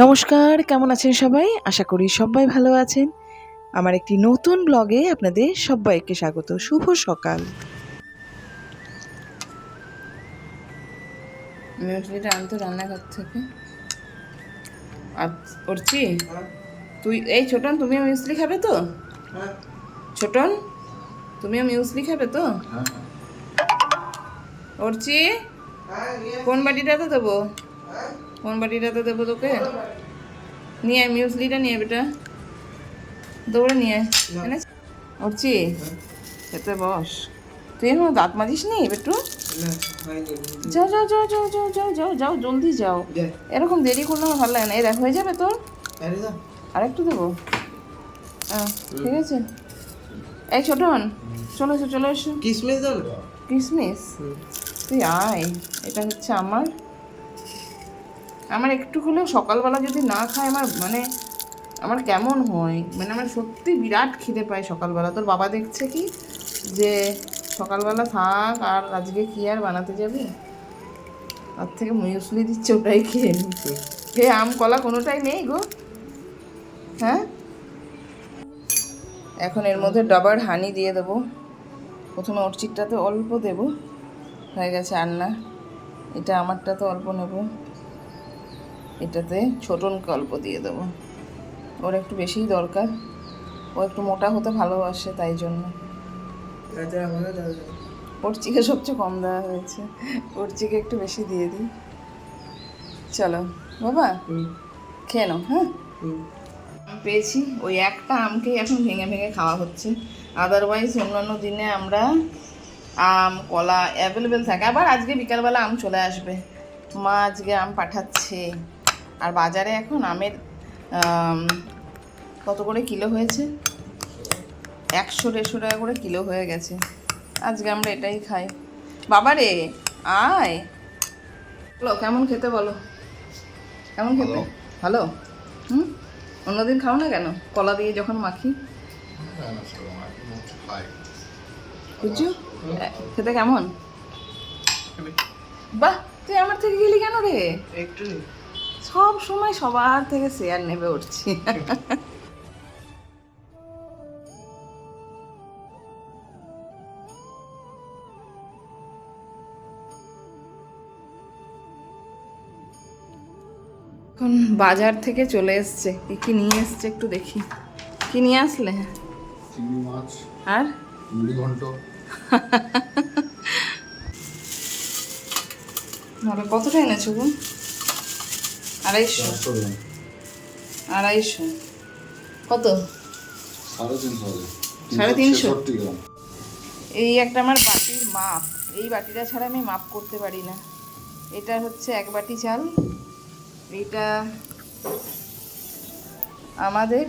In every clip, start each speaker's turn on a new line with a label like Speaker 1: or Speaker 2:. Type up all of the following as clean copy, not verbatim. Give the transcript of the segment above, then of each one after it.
Speaker 1: নমস্কার, কেমন আছেন সবাই? আশা করি সবাই ভালো আছেন। আমার একটি নতুন ব্লগে আপনাদের সব্বাইকে স্বাগত। শুভ সকাল।
Speaker 2: মিউসলিটা আনতো রান্নাঘর থেকে। আর করছি তুই এই ছোটন, তুমিও মিউসলি খাবে তো? ছোটন, তুমিও মিউসলি খাবে তো? করছি কোন বাটিটাতে দেবো? কোন বাটিটাতে দেবো তোকে? নিয়ে আয় মিউসলিটা, নিয়ে বেটা, দৌড়ে নিয়ে আয়। করছি খেতে বস। তুই এখন দাঁত মাজিস নি বেটু? যাও যাও যাও যাও যাও যাও যাও যাও, জলদি যাও। এরকম দেরি করলে আমার ভালো লাগে না। এই দেখ, হয়ে যাবে তোর। আরেকটু দেবো? ঠিক আছে। এই ছোটন, চলে এসো চলে এসো।
Speaker 3: কিসমিস দাও না।
Speaker 2: কিসমিস? তুই আয়। এটা হচ্ছে আমার আমার একটু হলেও সকালবেলা যদি না খায় আমার কেমন হয়, আমার সত্যি বিরাট খিদে পায় সকালবেলা। তোর বাবা দেখছে কি যে সকালবেলা থাক, আর আজকে কি আর বানাতে যাবি, তার থেকে মুসলি দিচ্ছে, ওটাই খেয়ে নিচ্ছে। এ আম কলা কোনোটাই নেই গো। হ্যাঁ, এখন এর মধ্যে ডাবার হানি দিয়ে দেবো। প্রথমে ওর চিকটাতে অল্প দেবো, হয়ে গেছে রান্না। এটা আমারটাতে অল্প নেব, এটাতে ছোটনকে অল্প দিয়ে দেবো। ওর একটু বেশিই দরকার, ও একটু মোটা হতে ভালোবাসে, তাই জন্য। ওর চিকে সবচেয়ে কম দেওয়া হয়েছে, ওর চিকে একটু বেশি দিয়ে দিই। চলো বাবা, খেয়ে নাও। হ্যাঁ, পেয়েছি, ওই একটা আমকেই এখন ভেঙে ভেঙে খাওয়া হচ্ছে। আদারওয়াইজ অন্যান্য দিনে আমরা আম কলা অ্যাভেলেবেল থাকে। আবার আজকে বিকালবেলা আম চলে আসবে, মা আজকে আম পাঠাচ্ছে। আর বাজারে এখন আমের কত করে কিলো হয়েছে? 100-150 টাকা করে কিলো হয়ে গেছে। আজকে আমরা এটাই খাই। বাবা রে, আয়। বলো কেমন খেতে, বলো কেমন খেতে? ভালো। হুম, অন্যদিন খাও না কেন? কলা দিয়ে যখন মাখি। বুঝছো খেতে কেমন? বাহ, তুই আমার থেকে গেলি কেন রে?
Speaker 3: একটু
Speaker 2: সব সময় সবার থেকে শেয়ার নেবে উঠছি। এখন বাজার থেকে চলে এসছে, কি কি নিয়ে এসছে একটু দেখি। কি নিয়ে আসলে?
Speaker 4: চিংড়ি মাছ
Speaker 2: আর
Speaker 4: মুড়ি ঘন্ট।
Speaker 2: ভালো, কতটা এনেছো গো? 250? 250 কত?
Speaker 4: 350
Speaker 2: 350?
Speaker 4: গ্রাম।
Speaker 2: এই একটা আমার বাটির মাপ, এই বাটিটা ছাড়া আমি মাপ করতে পারি না। এটা হচ্ছে 1 বাটি চাল, এটা আমাদের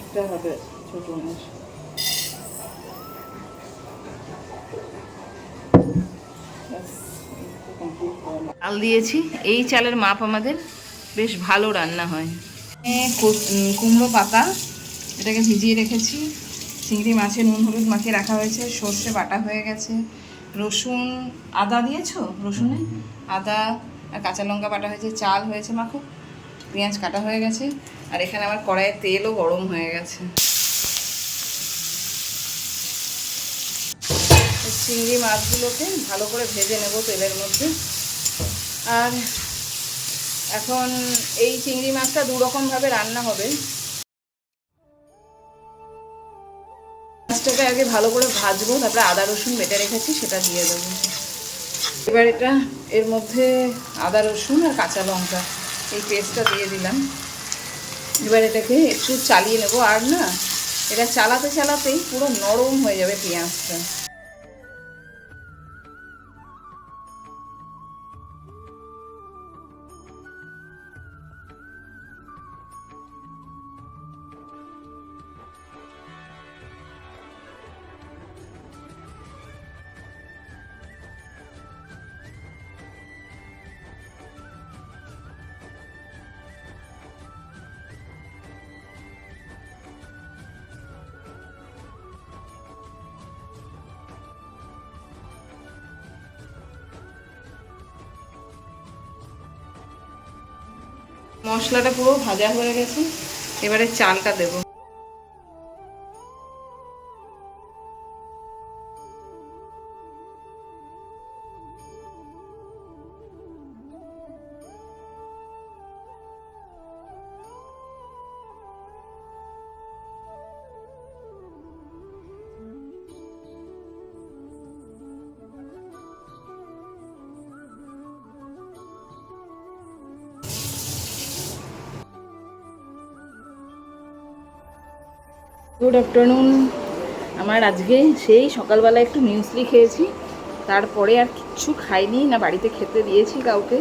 Speaker 2: এটা হবে ছোট মাছ। চাল দিয়েছি, এই চালের মাপ আমাদের বেশ ভালো রান্না হয়। কুমড়ো পাতা, এটাকে ভিজিয়ে রেখেছি। চিংড়ি মাছে নুন হলুদ মাখিয়ে রাখা হয়েছে। সর্ষে বাটা হয়ে গেছে। রসুন আদা দিয়েছো? রসুনে আদা আর কাঁচা লঙ্কা বাটা হয়েছে। চাল হয়েছে মাখো, পেঁয়াজ কাটা হয়ে গেছে। আর এখানে আমার কড়াইয়ে তেলও গরম হয়ে গেছে। চিংড়ি মাছগুলোকে ভালো করে ভেজে নেব তেলের মধ্যে। আর এখন এই চিংড়ি মাছটা দুরকমভাবে রান্না হবে। মাছটাকে আগে ভালো করে ভাজবো, তারপরে আদা রসুন বেটে রেখেছি সেটা দিয়ে দেবো। এবার এটা এর মধ্যে আদা রসুন আর কাঁচা লঙ্কা এই পেস্টটা দিয়ে দিলাম। এবার এটাকে একটু চালিয়ে নেব। আর না, এটা চালাতে চালাতেই পুরো নরম হয়ে যাবে পেঁয়াজটা। মশলাটা পুরো ভাজা হয়ে গেছে, এবারে চালটা দেবো। Good afternoon. আমার আজকে সেই সকালবেলা একটু মিউসলি খেয়েছি, তারপরে আর কিচ্ছু খাইনি, না বাড়িতে খেতে দিয়েছি কাউকে।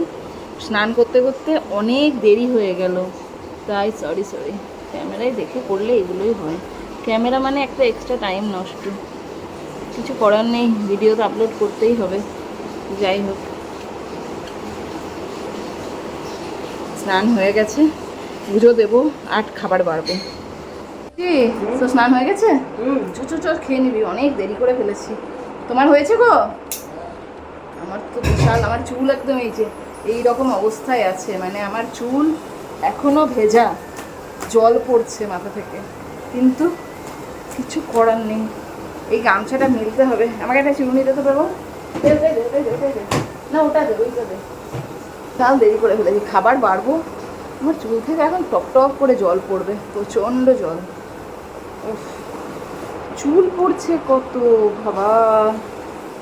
Speaker 2: স্নান করতে করতে অনেক দেরি হয়ে গেল, তাই সরি ক্যামেরায় দেখে করলে এগুলোই হয়। ক্যামেরা মানে একটা এক্সট্রা টাইম নষ্ট, কিছু করার নেই, ভিডিও তো আপলোড করতেই হবে। যাই হোক, স্নান হয়ে গেছে, পুজো দেবো আর খাবার বাড়বো। কি তো স্নান হয়ে গেছে? চল খেয়ে নিবি, অনেক দেরি করে ফেলেছি। তোমার হয়েছে গো? আমার তো বিশাল, আমার চুল একদম এই রকম অবস্থায় আছে, মানে আমার চুল এখনো ভেজা, জল পড়ছে মাথা থেকে, কিন্তু কিছু করার নেই। এই গামছাটা মেলতে হবে। আমাকে একটা চুল নিতে তো পারবো না, ওটা দে, ওইটা দে। তাও দেরি করে ফেলেছি, খাবার বাড়বো। আমার চুল থেকে এখন টপ করে জল পড়বে, প্রচণ্ড জল। চুল পড়ছে কত, বাবা।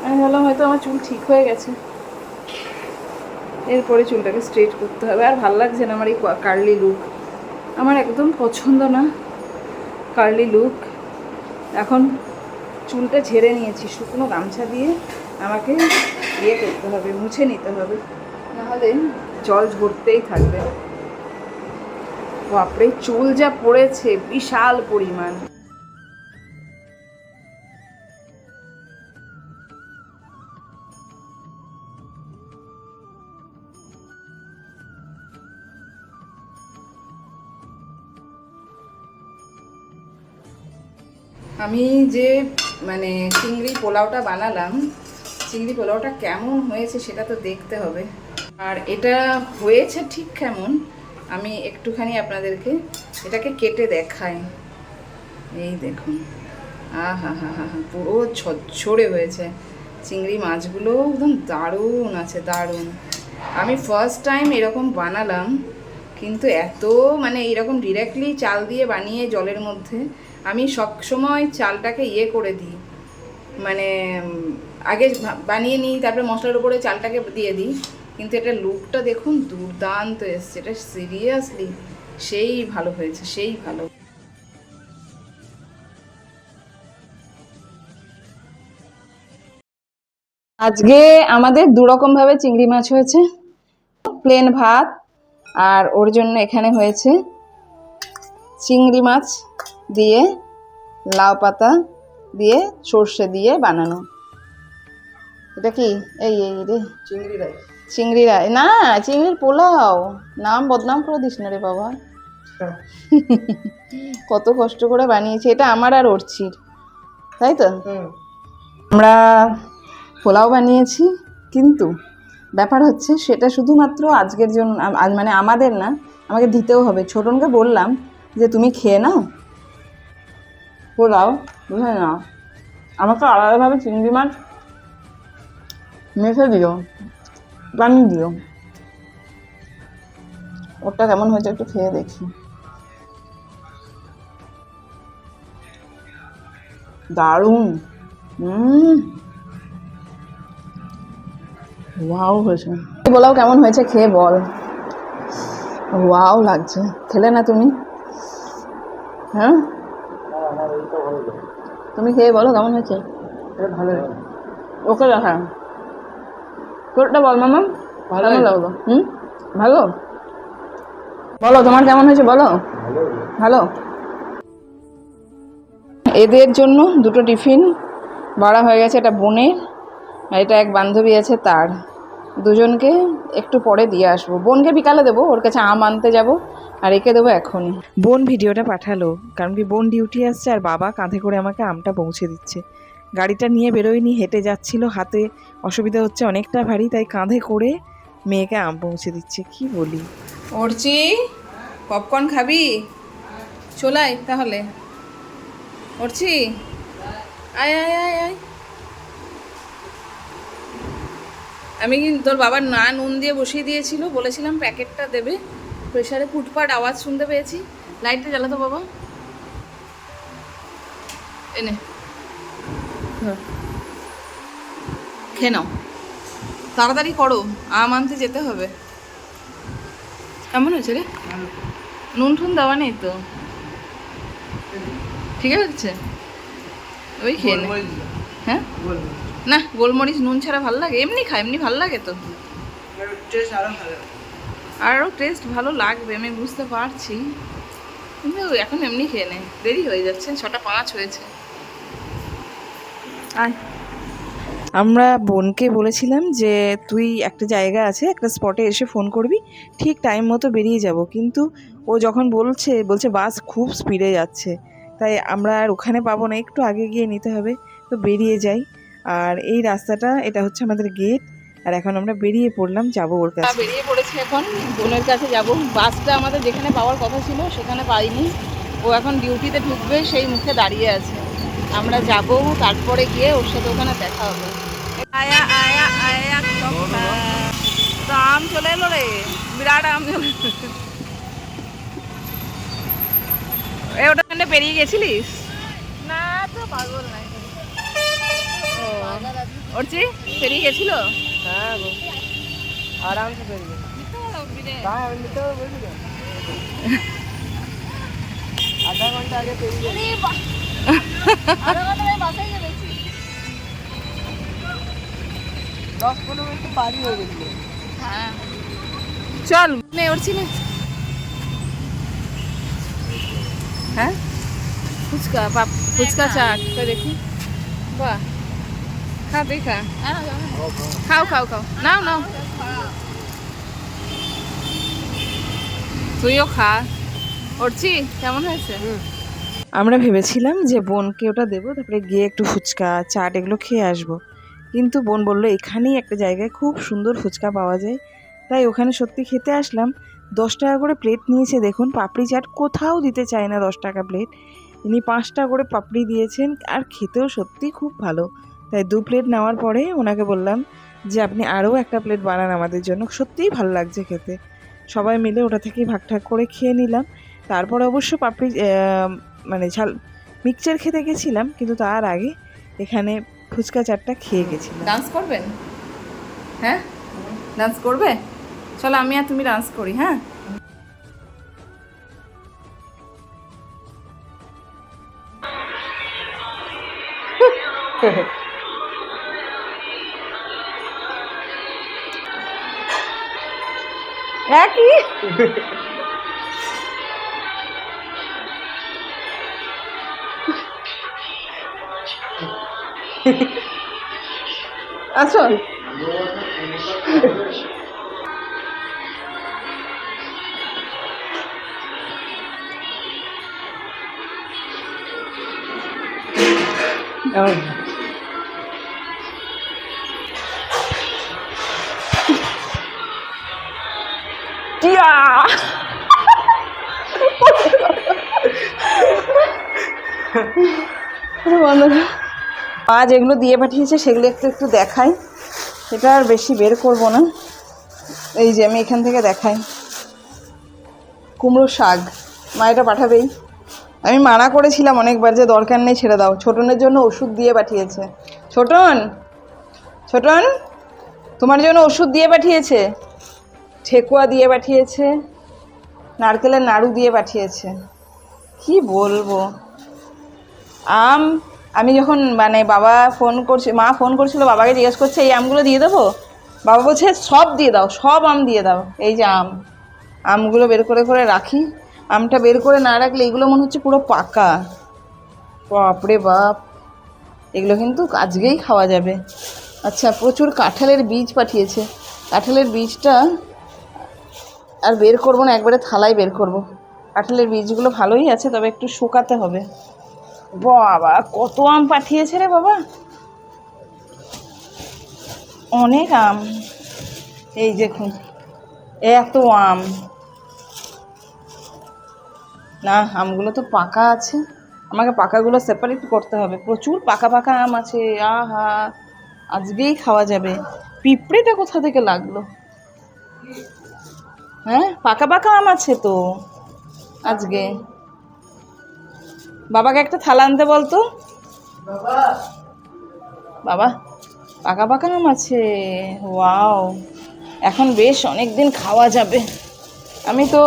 Speaker 2: আমি ভাবলাম হয়তো আমার চুল ঠিক হয়ে গেছে, এরপরে চুলটাকে স্ট্রেট করতে হবে। আর ভালো লাগছে না আমার এই কার্লি লুক, আমার একদম পছন্দ না কার্লি লুক। এখন চুলটা ঝেড়ে নিয়েছি, শুকনো গামছা দিয়ে আমাকে করতে হবে, মুছে নিতে হবে, নাহলে জল ঝরতেই থাকবে। বাপরে, চুল যা পড়েছে বিশাল পরিমাণ। আমি যে মানে চিংড়ি পোলাওটা বানালাম, চিংড়ি পোলাওটা কেমন হয়েছে সেটা তো দেখতে হবে। আর এটা হয়েছে ঠিক কেমন আমি একটুখানি আপনাদেরকে এটাকে কেটে দেখাই। এই দেখুন, হা পুরো ঝরঝরে হয়েছে। চিংড়ি মাছগুলো একদম দারুণ আছে, দারুণ। আমি ফার্স্ট টাইম এরকম বানালাম, কিন্তু এত মানে এরকম ডিরেক্টলি চাল দিয়ে বানিয়ে জলের মধ্যে, আমি সব সময় চালটাকে করে দিই, মানে আগে বানিয়ে নিই, তারপরে মশলার উপরে চালটাকে দিয়ে দিই। কিন্তু এটা লুকটা দেখুন, দুর্দান্ত এসছে, এটা সিরিয়াসলি সেই ভালো হয়েছে, সেই ভালো। আজকে আমাদের দুরকমভাবে চিংড়ি মাছ হয়েছে, প্লেন ভাত, আর ওর জন্য এখানে হয়েছে চিংড়ি মাছ দিয়ে লাউ পাতা দিয়ে সর্ষে দিয়ে বানানো। এটা কি এই রে চিংড়ি রাই না, চিংড়ির পোলাও। নাম বদনাম করে দিস না রে বাবা। কত কষ্ট করে বানিয়েছি এটা, আমার আর ওরছির, তাই তো। আমরা পোলাও বানিয়েছি, কিন্তু ব্যাপার হচ্ছে সেটা শুধুমাত্র আজকের জন্য, মানে আমাদের না, আমাকে দিতেও হবে। ছোটনকে বললাম যে তুমি খেয়ে নাও পোলাও, বুঝলে না, আমাকে আলাদাভাবে চিংড়ি মাছ মেখে দিও, বানিয়ে দিও। ওটা কেমন হয়েছে একটু খেয়ে দেখি। দারুণ, ওয়াও হয়েছে। পোলাও কেমন হয়েছে খেয়ে বল। ওয়াও লাগছে, খেলে না তুমি? হ্যাঁ, তুমি খেয়ে বলো কেমন হয়েছে। ভালো, ওকে দেখা তোরটা বল মামা, ভালো লাগলো। ভালো, বলো তোমার কেমন হয়েছে বলো। ভালো। এদের জন্য দুটো টিফিন বাড়া হয়ে গেছে, এটা বোনের আর এটা এক বান্ধবী আছে তার, দুজনকে একটু পরে দিয়ে আসবো। বোনকে বিকালে দেবো, ওর কাছে আম আনতে যাবো, আর একে দেবো এখনই।
Speaker 1: বোন ভিডিওটা পাঠালো, কারণ কি বোন ডিউটি আসছে আর বাবা কাঁধে করে আমাকে আমটা পৌঁছে দিচ্ছে। গাড়িটা নিয়ে বেরোয়নি, হেঁটে যাচ্ছিল, হাতে অসুবিধা হচ্ছে অনেকটা ভারী, তাই কাঁধে করে মেয়েকে আম পৌঁছে দিচ্ছে। কি বলি,
Speaker 2: অর্চি, পপকর্ন খাবি? চলাই তাহলে। অর্চি, আয় আয় আয় আয়। আমি কিন্তু তোর বাবার নুন দিয়ে বসিয়ে দিয়েছিল, বলেছিলাম প্যাকেটটা দেবে। প্রেশারে ফুটফাট আওয়াজ শুনতে পেয়েছি। লাইটটা জ্বালাতো বাবা। এনে ধর, খেয়ে নাও, তাড়াতাড়ি করো, আম আনতে যেতে হবে। কেমন হয়েছে রে? নুন ঠুন দেওয়া নেই তো? ঠিক আছে, ওই খেয়ে নে। হ্যাঁ না, গোলমরিচ নুন ছাড়া ভালো লাগে? এমনি খা, এমনি ভালো লাগে তো। আরও টেস্ট ভালো লাগবে আমি বুঝতে পারছি, কিন্তু এখন এমনি খেয়ে নে, দেরি হয়ে যাচ্ছে, 6:05 হয়েছে। আয়।
Speaker 1: আমরা বোনকে বলেছিলাম যে তুই একটা জায়গা আছে, একটা স্পটে এসে ফোন করবি, ঠিক টাইম মতো বেরিয়ে যাব। কিন্তু ও যখন বলছে বাস খুব স্পিডে যাচ্ছে, তাই আমরা আর ওখানে পাবো না, একটু আগে গিয়ে নিতে হবে। তো বেরিয়ে যাই। আর এই রাস্তাটা, এটা হচ্ছে আমাদের গেট। আর এখন আমরা বেরিয়ে পড়লাম, যাবো ওর কাছে।
Speaker 2: বেরিয়ে পড়েছি এখন, বোনের কাছে যাব। বাসটা আমাদের যেখানে পাওয়ার কথা ছিল সেখানে পাইনি। ও এখন ডিউটিতে ঢুকবে, সেই মুখে দাঁড়িয়ে আছে। আমরা যাব, তারপরে গিয়ে ওর সাথে ওখানে দেখা হবে। আয়া আয়া আয়া, তো আম চলে এলো রে, বিরাট আম চলে এলো। ওটা পেরিয়ে গেছিলিস? না তো, পাগল নাই। ওরছি পেরিয়ে গেছিল? হ্যাঁ গো, আরামসে পেরিয়ে। আধা ঘন্টা আগে পেরিয়ে। আধা ঘন্টা বাসায় গেছি, 10-15 মিনিট পারি হয়ে গেছিল। হ্যাঁ চল নে, উঠছি না। হ্যাঁ ফুচকা, ফুচকা চাট দেখি। বাহ, খা তুই খা। খাও খাও খাও, নাও নাও, তুইও খা। উঠছি, কেমন হয়েছে?
Speaker 1: আমরা ভেবেছিলাম যে বোনকে ওটা দেবো, তারপরে গিয়ে একটু ফুচকা চাট এগুলো খেয়ে আসবো। কিন্তু বোন বললো এখানেই একটা জায়গায় খুব সুন্দর ফুচকা পাওয়া যায়, তাই ওখানে সত্যি খেতে আসলাম। 10 টাকা করে প্লেট নিয়েছে দেখুন, পাপড়ি চাট কোথাও দিতে চায় না 10 টাকা প্লেট, ইনি 5 টাকা করে পাপড়ি দিয়েছেন। আর খেতেও সত্যি খুব ভালো। তাই 2 প্লেট নেওয়ার পরে ওনাকে বললাম যে আপনি আরও একটা প্লেট বানান আমাদের জন্য, সত্যিই ভালো লাগছে খেতে। সবাই মিলে ওটা থেকেই ভাগ ঠাক করে খেয়ে নিলাম। তারপরে অবশ্য পাপড়ি মানে মিক্সচার খেতে গেছিলাম, কিন্তু তার আগে এখানে ফুচকা চাটটা খেয়ে গেছিলাম।
Speaker 2: ডান্স করবেন? হ্যাঁ ডান্স করবে? চলো আমি আর তুমি ডান্স করি। হ্যাঁ একই। আছো?
Speaker 1: মা যেগুলো দিয়ে পাঠিয়েছে সেগুলো একটু একটু দেখাই, এটা আর বেশি বের করব না। এই যে আমি এখান থেকে দেখাই, কুমড়ো শাক মা এটা পাঠাবেই। আমি মানা করেছিলাম অনেকবার যে দরকার নেই, ছেড়ে দাও। ছোটনের জন্য ওষুধ দিয়ে পাঠিয়েছে। ছোটন, ছোটন তোমার জন্য ওষুধ দিয়ে পাঠিয়েছে, ঠেকুয়া দিয়ে পাঠিয়েছে, নারকেলের নাড়ু দিয়ে পাঠিয়েছে। কি বলবো। আম, আমি যখন মানে মা ফোন করছিল, বাবাকে জিজ্ঞেস করছে এই আমগুলো দিয়ে দেবো, বাবা বলছে সব দিয়ে দাও, সব আম দিয়ে দাও। এই যে আমগুলো বের করে করে রাখি, আমটা বের করে না রাখলে এগুলো মনে হচ্ছে পুরো পাকা। বাপরে বাপ, এগুলো কিন্তু আজকেই খাওয়া যাবে। আচ্ছা, প্রচুর কাঁঠালের বীজ পাঠিয়েছে। কাঁঠালের বীজটা আর বের করবো না, একবারে থালায় বের করব। কাঁঠালের বীজগুলো ভালোই আছে, তবে একটু শুকাতে হবে। বাবা কত আম পাঠিয়েছে রে বাবা, অনেক আম। এই দেখুন এত আম, না, আমগুলো তো পাকা আছে, আমাকে পাকাগুলো সেপারেট করতে হবে। প্রচুর পাকা পাকা আম আছে, আহা আজকেই খাওয়া যাবে। পিঁপড়েটা কোথা থেকে লাগলো? হ্যাঁ, পাকা পাকা আম আছে তো আজকে। বাবাকে একটা থালা আনতে বলতো। বাবা, পাকা পাকা আম আছে, ওয়াও, এখন বেশ অনেক দিন খাওয়া যাবে। আমি তো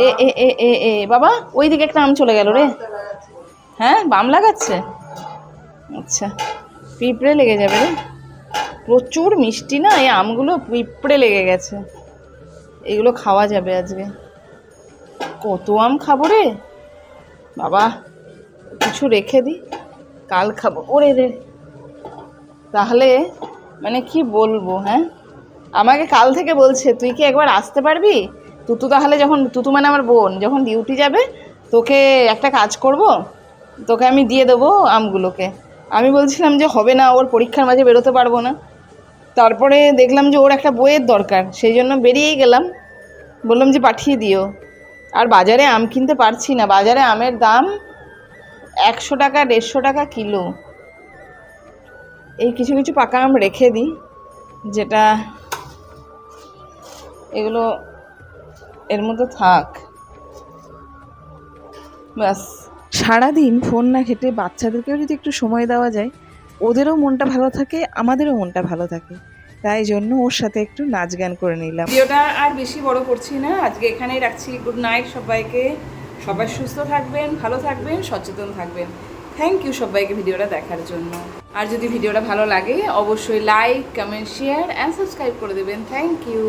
Speaker 1: এ এ এ এ এ বাবা, ওই দিকে একটা আম চলে গেল রে। হ্যাঁ, বাম লাগাচ্ছে, আচ্ছা। পিঁপড়ে লেগে যাবে রে, প্রচুর মিষ্টি না এই আমগুলো, পিঁপড়ে লেগে গেছে। এগুলো খাওয়া যাবে আজকে। কত আম খাবো রে বাবা, কিছু রেখে দিই, কাল খাবো। ওরে রে, তাহলে মানে কি বলবো, হ্যাঁ আমাকে কাল থেকে বলছে তুই কি একবার আসতে পারবি তুতু, তাহলে যখন তুতু মানে আমার বোন যখন ডিউটি যাবে তোকে একটা কাজ করব, তোকে আমি দিয়ে দেবো আমগুলোকে। আমি বলছিলাম যে হবে না, ওর পরীক্ষার মাঝে বেরোতে পারবো না। তারপরে দেখলাম যে ওর একটা বইয়ের দরকার, সেই জন্য বেরিয়েই গেলাম, বললাম যে পাঠিয়ে দিও। আর বাজারে আম কিনতে পারছি না, বাজারে আমের দাম 100 টাকা 150 টাকা কিলো। এই কিছু কিছু পাকা আম রেখে দিই, যেটা এগুলো এর মধ্যে থাক ব্যাস।
Speaker 3: সারাদিন ফোন না ঘেঁটে বাচ্চাদেরকেও যদি একটু সময় দেওয়া যায়, ওদেরও মনটা ভালো থাকে, আমাদেরও মনটা ভালো থাকে। তাই জন্য ওর সাথে একটু নাচ গান করে নিলাম।
Speaker 1: ভিডিওটা আর বেশি বড় করছি না, আজকে এখানেই রাখছি। গুড নাইট সবাইকে, সবাই সুস্থ থাকবেন, ভালো থাকবেন, সচেতন থাকবেন। থ্যাংক ইউ সবাইকে ভিডিওটা দেখার জন্য। আর যদি ভিডিওটা ভালো লাগে অবশ্যই like, comment, share and subscribe করে দেবেন। Thank you.